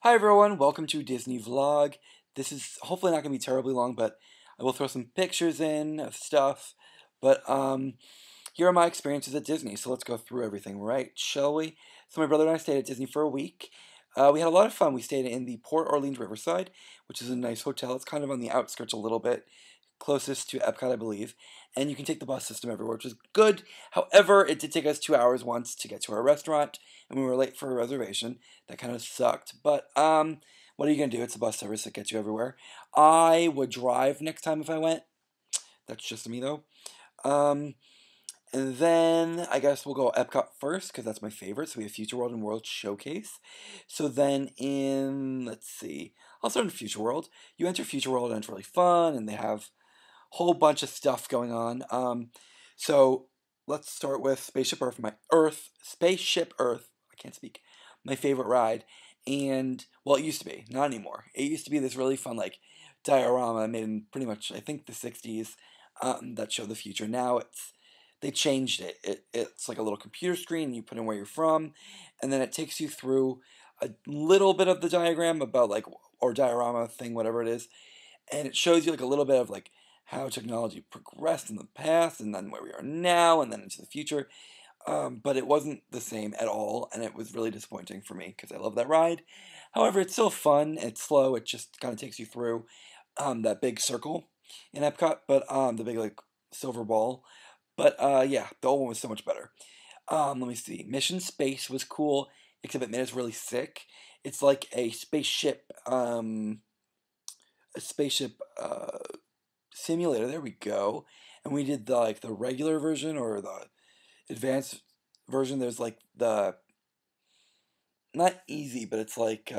Hi everyone, welcome to Disney Vlog. This is hopefully not going to be terribly long, but I will throw some pictures in of stuff. But here are my experiences at Disney, so let's go through everything, right? Shall we? So my brother and I stayed at Disney for a week. We had a lot of fun. We stayed in the Port Orleans Riverside, which is a nice hotel. It's kind of on the outskirts a little bit, closest to Epcot, I believe. And you can take the bus system everywhere, which is good. However, it did take us 2 hours once to get to our restaurant, and we were late for a reservation. That kind of sucked. But what are you gonna do? It's a bus service that gets you everywhere. I would drive next time if I went. That's just me though. Um, and then I guess we'll go Epcot first because that's my favorite. So we have Future World and World Showcase. So then let's see, I'll start in Future World. You enter Future World and it's really fun, and they have whole bunch of stuff going on. So let's start with Spaceship Earth. I can't speak. My favorite ride, and well, it used to be, not anymore. It used to be this really fun like diorama made in pretty much I think the '60s that showed the future. Now they changed it. It's like a little computer screen. You put in where you're from, and then it takes you through a little bit of the diagram about like or diorama thing, whatever it is, and it shows you like a little bit of like how technology progressed in the past and then where we are now and then into the future. But it wasn't the same at all, and it was really disappointing for me because I love that ride. However, it's still fun. It's slow. It just kind of takes you through that big circle in Epcot, but the big like silver ball. But yeah, the old one was so much better. Let me see. Mission Space was cool, except it made us really sick. It's like a spaceship simulator. There we go. And we did the regular version or the advanced version. There's like the not easy, but it's like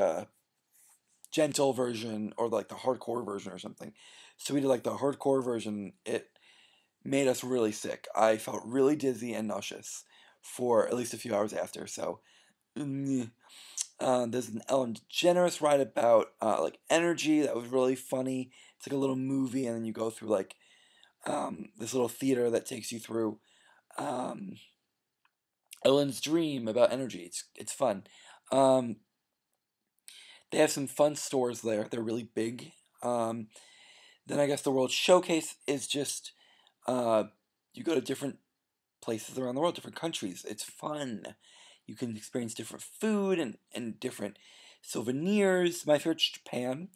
gentle version or like the hardcore version or something. So we did like the hardcore version. It made us really sick. I felt really dizzy and nauseous for at least a few hours after. So there's an Ellen DeGeneres ride about like energy that was really funny. It's like a little movie, and then you go through like this little theater that takes you through um, Ellen's dream about energy. It's fun. Um, they have some fun stores there. They're really big. Then I guess the World Showcase is just uh, you go to different places around the world, different countries. It's fun. You can experience different food and different souvenirs. My favorite's Japan.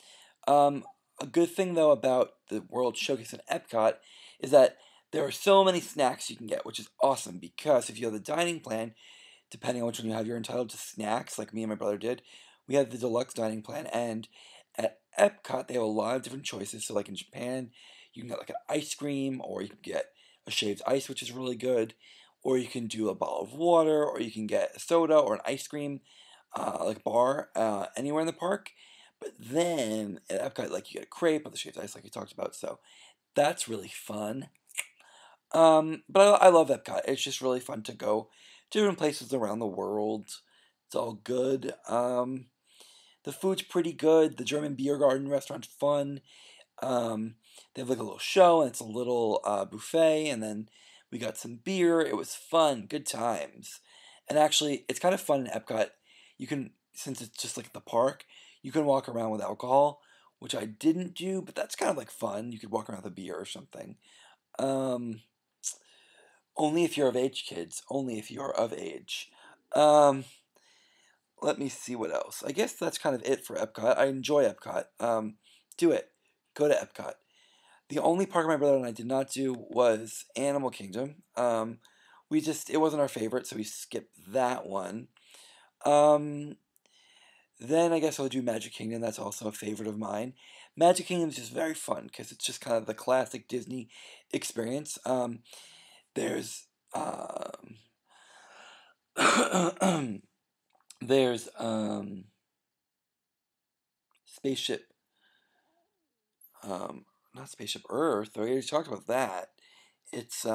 Um, a good thing though about the World Showcase in Epcot is that there are so many snacks you can get, which is awesome because if you have the dining plan, depending on which one you have, you're entitled to snacks, like me and my brother did. We had the deluxe dining plan, and at Epcot they have a lot of different choices. So, like in Japan, you can get like an ice cream, or you can get a shaved ice, which is really good, or you can do a bottle of water, or you can get a soda or an ice cream, like bar, anywhere in the park. But then at Epcot, like you get a crepe with the shaved ice, like we talked about. So that's really fun. But I love Epcot. It's just really fun to go to different places around the world. It's all good. The food's pretty good. The German beer garden restaurant's fun. They have like a little show, and it's a little buffet, and then we got some beer. It was fun, good times. And actually, it's kind of fun in Epcot. You can, since it's just like the park, you can walk around with alcohol, which I didn't do, but that's kind of like fun. You could walk around with a beer or something. Um, Only if you're of age, kids. Only if you're of age. Um, Let me see what else. I guess that's kind of it for Epcot. I enjoy Epcot. Do it. Go to Epcot. The only park my brother and I did not do was Animal Kingdom. It wasn't our favorite, so we skipped that one. Um, then I guess I'll do Magic Kingdom. That's also a favorite of mine. Magic Kingdom is just very fun because it's just kind of the classic Disney experience. There's there's spaceship um not Spaceship Earth. I already talked about that. It's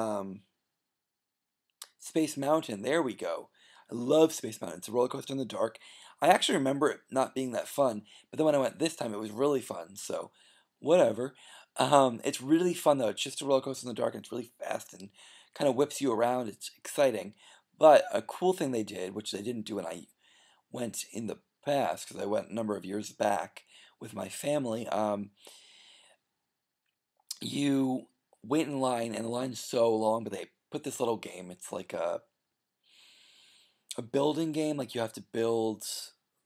Space Mountain. There we go. I love Space Mountain. It's a roller coaster in the dark. I actually remember it not being that fun, but then when I went this time, it was really fun. So, whatever. It's really fun though. It's just a roller coaster in the dark, and it's really fast and kind of whips you around. It's exciting. But a cool thing they did, which they didn't do when I went in the pass, because I went a number of years back with my family, you wait in line, and the line's so long, but they put this little game. It's like a building game, like you have to build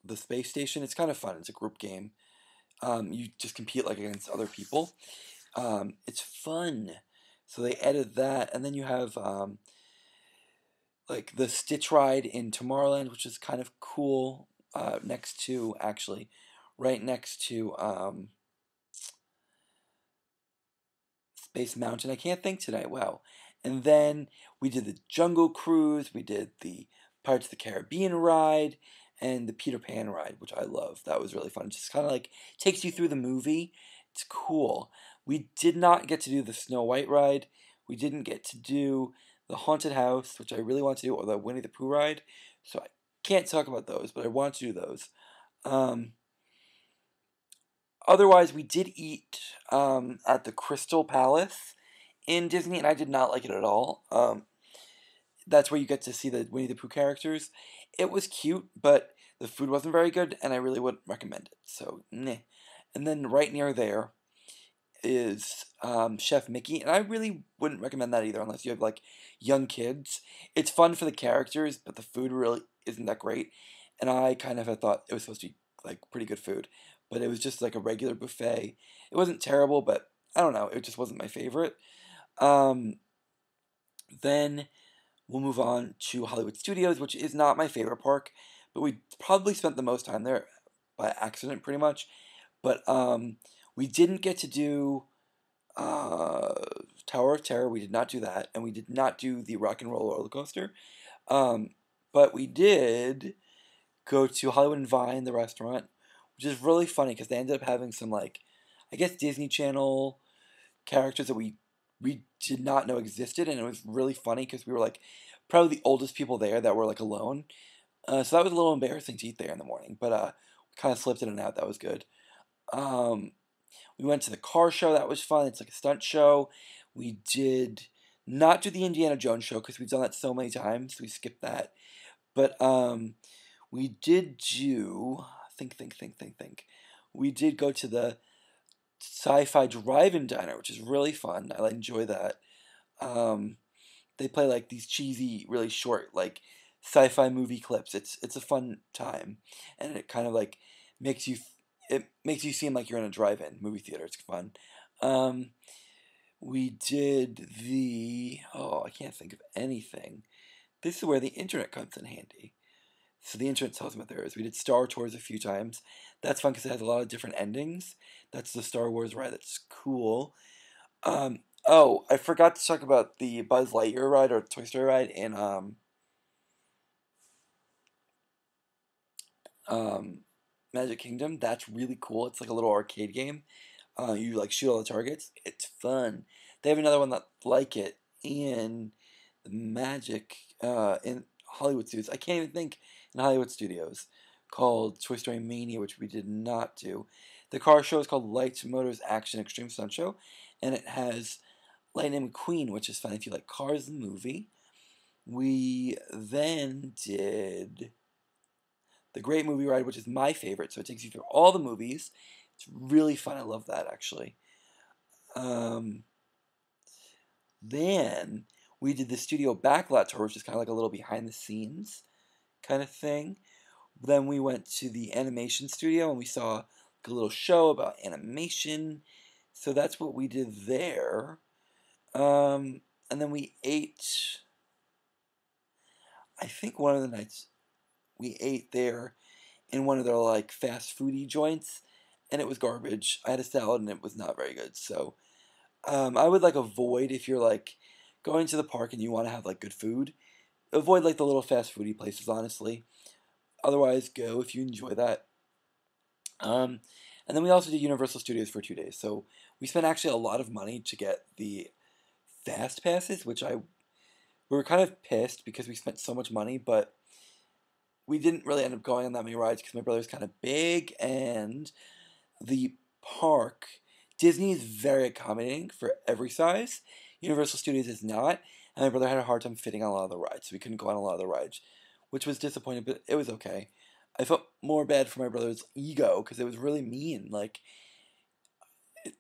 the space station. It's kind of fun. It's a group game. You just compete like against other people. It's fun. So they edit that, and then you have like the Stitch ride in Tomorrowland, which is kind of cool. Next to actually, right next to Space Mountain. I can't think tonight. Wow. And then we did the Jungle Cruise. We did the Pirates of the Caribbean ride and the Peter Pan ride, which I love. That was really fun. It just kind of like takes you through the movie. It's cool. We did not get to do the Snow White ride. We didn't get to do the Haunted House, which I really want to do, or the Winnie the Pooh ride. So I can't talk about those, but I want to do those. Um, Otherwise, we did eat at the Crystal Palace in Disney, and I did not like it at all. That's where you get to see the Winnie the Pooh characters. It was cute, but the food wasn't very good, and I really wouldn't recommend it. So, meh. And then right near there is Chef Mickey, and I really wouldn't recommend that either unless you have like young kids. It's fun for the characters, but the food really isn't that great. And I kind of had thought it was supposed to be like pretty good food, but it was just like a regular buffet. It wasn't terrible, but I don't know, it just wasn't my favorite. Um, then we'll move on to Hollywood Studios, which is not my favorite park, but we probably spent the most time there by accident, pretty much. But we didn't get to do uh, Tower of Terror. We did not do that, and we did not do the Rock and Roll roller coaster. Um, but we did go to Hollywood and Vine, the restaurant, which is really funny because they ended up having some like, I guess Disney Channel characters that we did not know existed, and it was really funny because we were like probably the oldest people there that were like alone. So that was a little embarrassing to eat there in the morning, but we kind of slipped in and out. That was good. Um, we went to the car show. That was fun. It's like a stunt show. We did not do the Indiana Jones show because we've done that so many times. We skipped that. But we did do think. We did go to the Sci-Fi Drive-In Diner, which is really fun. I enjoy that. Um, they play like these cheesy, really short, like sci-fi movie clips. It's a fun time, and it kind of like makes you it makes you seem like you're in a drive-in movie theater. It's fun. Um, we did the I can't think of anything. This is where the internet comes in handy. So the internet tells me what there is. We did Star Tours a few times. That's fun because it has a lot of different endings. That's the Star Wars ride. That's cool. I forgot to talk about the Buzz Lightyear ride or Toy Story ride in um, Magic Kingdom. That's really cool. It's like a little arcade game. You like shoot all the targets. It's fun. They have another one that like it in the Magic in Hollywood Studios. I can't even think in Hollywood Studios called Toy Story Mania, which we did not do. The car show is called Lights, Motors, Action, Extreme Stunt Show, and it has Lightning McQueen, which is fun if you like Cars the movie. We then did the Great Movie Ride, which is my favorite. So it takes you through all the movies. It's really fun. I love that actually. Um, then we did the Studio Backlot tour, which is kind of like a little behind the scenes kind of thing. Then we went to the animation studio and we saw like a little show about animation. So that's what we did there. And then we ate. I think one of the nights we ate there in one of their like fast foodie joints, and it was garbage. I had a salad and it was not very good. So I would like avoid if you're like going to the park and you want to have like good food. Avoid like the little fast foodie places, honestly. Otherwise, go if you enjoy that. Um, and then we also did Universal Studios for 2 days. So we spent actually a lot of money to get the fast passes, which we were kind of pissed because we spent so much money, but we didn't really end up going on that many rides because my brother's kind of big, and the park, Disney is very accommodating for every size. Universal Studios is not, and my brother had a hard time fitting on a lot of the rides, so we couldn't go on a lot of the rides, which was disappointing, but it was okay. I felt more bad for my brother's ego because it was really mean, like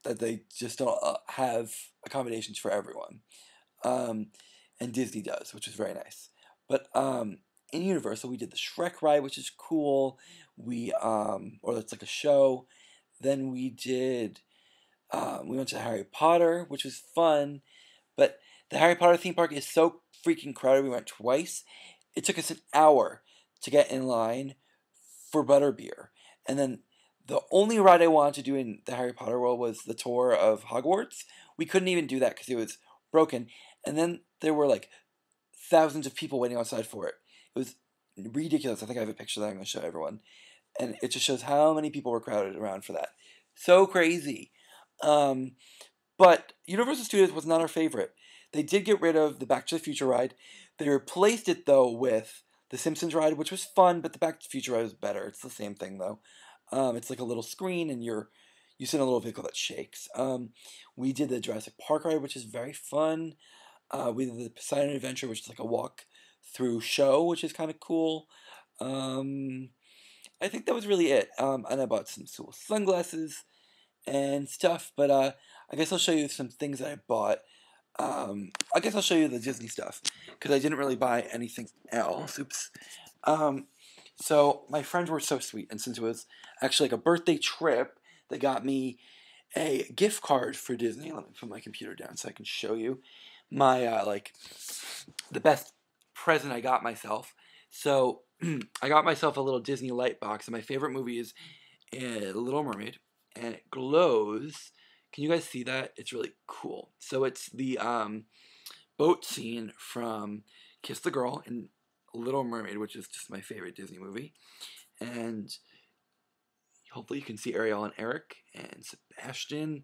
that they just don't have accommodations for everyone. Um, and Disney does, which is very nice. But in Universal, we did the Shrek ride, which is cool. Or it's like a show. Then we went to Harry Potter, which was fun. But the Harry Potter theme park is so freaking crowded. We went twice. It took us an hour to get in line for butterbeer. And then the only ride I wanted to do in the Harry Potter world was the tour of Hogwarts. We couldn't even do that because it was broken. And then there were like thousands of people waiting outside for it. It was ridiculous. I think I have a picture that I'm going to show everyone. And it just shows how many people were crowded around for that. So crazy. Um, but Universal Studios was not our favorite. They did get rid of the Back to the Future ride. They replaced it though with the Simpsons ride, which was fun, but the Back to the Future ride was better. It's the same thing though. It's like a little screen, and you sit in a little vehicle that shakes. We did the Jurassic Park ride, which is very fun. We did the Poseidon Adventure, which is like a walk through show, which is kind of cool. Um, I think that was really it. And I bought some cool sunglasses and stuff. But I guess I'll show you some things that I bought. I guess I'll show you the Disney stuff because I didn't really buy anything else. Oops. So my friends were so sweet, and since it was actually like a birthday trip, they got me a gift card for Disney. Let me put my computer down so I can show you my the best present I got myself. So I got myself a little Disney light box, and my favorite movie is Little Mermaid, and it glows. Can you guys see that? It's really cool. So it's the boat scene from Kiss the Girl and Little Mermaid, which is just my favorite Disney movie. And hopefully you can see Ariel and Eric and Sebastian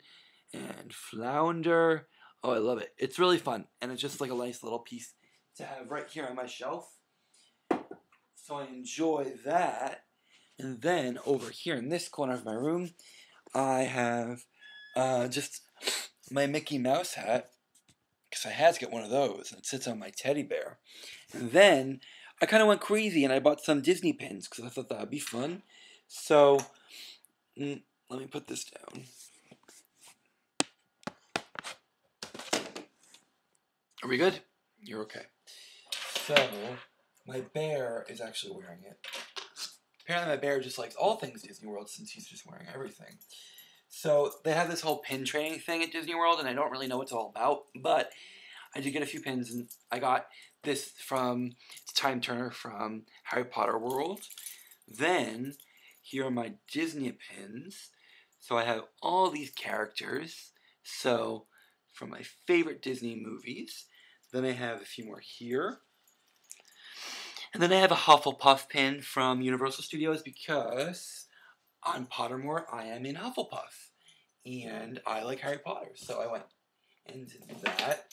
and Flounder. Oh, I love it. It's really fun. And it's just like a nice little piece to have right here on my shelf. So I enjoy that. And then over here in this corner of my room, I have just my Mickey Mouse hat, because I had to get one of those, and it sits on my teddy bear. And then I kind of went crazy, and I bought some Disney pins, because I thought that would be fun. So, let me put this down. Are we good? You're okay. So, my bear is actually wearing it. Apparently my bear just likes all things Disney World, since he's just wearing everything. So, they have this whole pin trading thing at Disney World, and I don't really know what it's all about, but I did get a few pins, and I got this from Time Turner from Harry Potter World. Then, here are my Disney pins. So I have all these characters. So, from my favorite Disney movies. Then I have a few more here. And then I have a Hufflepuff pin from Universal Studios because on Pottermore I am in Hufflepuff. And I like Harry Potter, so I went and did that.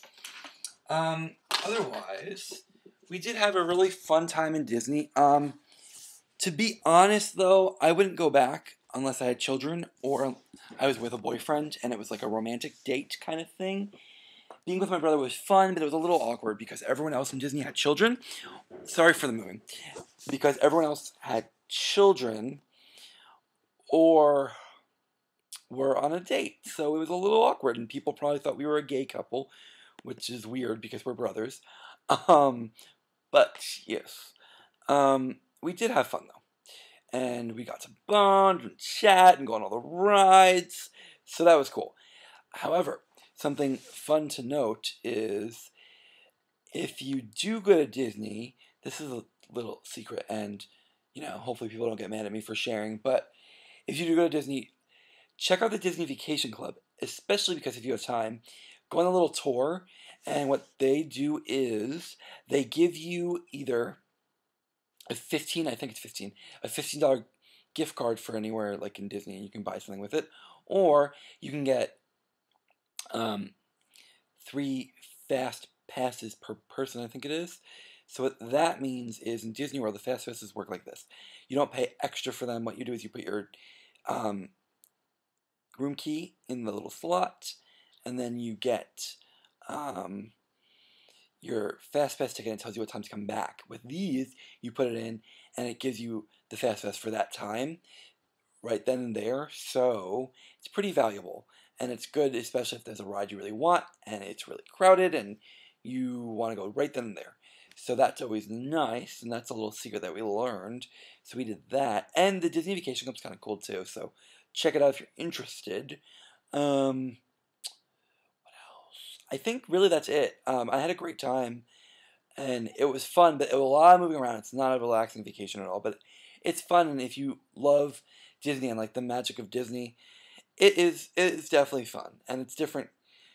Otherwise, we did have a really fun time in Disney. To be honest, though, I wouldn't go back unless I had children or I was with a boyfriend and it was like a romantic date kind of thing. Being with my brother was fun, but it was a little awkward because everyone else in Disney had children. Sorry for the moving. Because everyone else had children or were on a date. So it was a little awkward, and people probably thought we were a gay couple, which is weird because we're brothers. But yes, we did have fun though, and we got to bond and chat and go on all the rides, so that was cool. However, something fun to note is if you do go to Disney, this is a little secret, and hopefully people don't get mad at me for sharing, but if you do go to Disney, check out the Disney Vacation Club, especially because if you have time, go on a little tour, and what they do is they give you either a $15 gift card for anywhere like in Disney, and you can buy something with it, or you can get 3 fast passes per person, I think it is. So what that means is in Disney World, the fast passes work like this. You don't pay extra for them. What you do is you put your room key in the little slot, and then you get your fast pass ticket and it tells you what time to come back. With these, you put it in and it gives you the fast pass for that time right then and there. So it's pretty valuable, and it's good, especially if there's a ride you really want and it's really crowded and you want to go right then and there. So that's always nice, and that's a little secret that we learned. So we did that, and the Disney Vacation Club's kind of cool too. So check it out if you're interested. Um, what else? I think really that's it. I had a great time, and it was fun, but it was a lot of moving around. It's not a relaxing vacation at all, but it's fun, and if you love Disney and like the magic of Disney, it is definitely fun, and it's different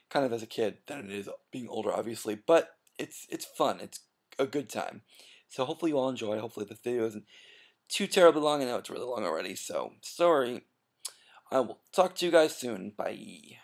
kind of as a kid than it is being older, obviously, but it's fun. It's a good time. So hopefully you all enjoy. Hopefully the video isn't too terribly long. I know it's really long already, so sorry. I will talk to you guys soon. Bye.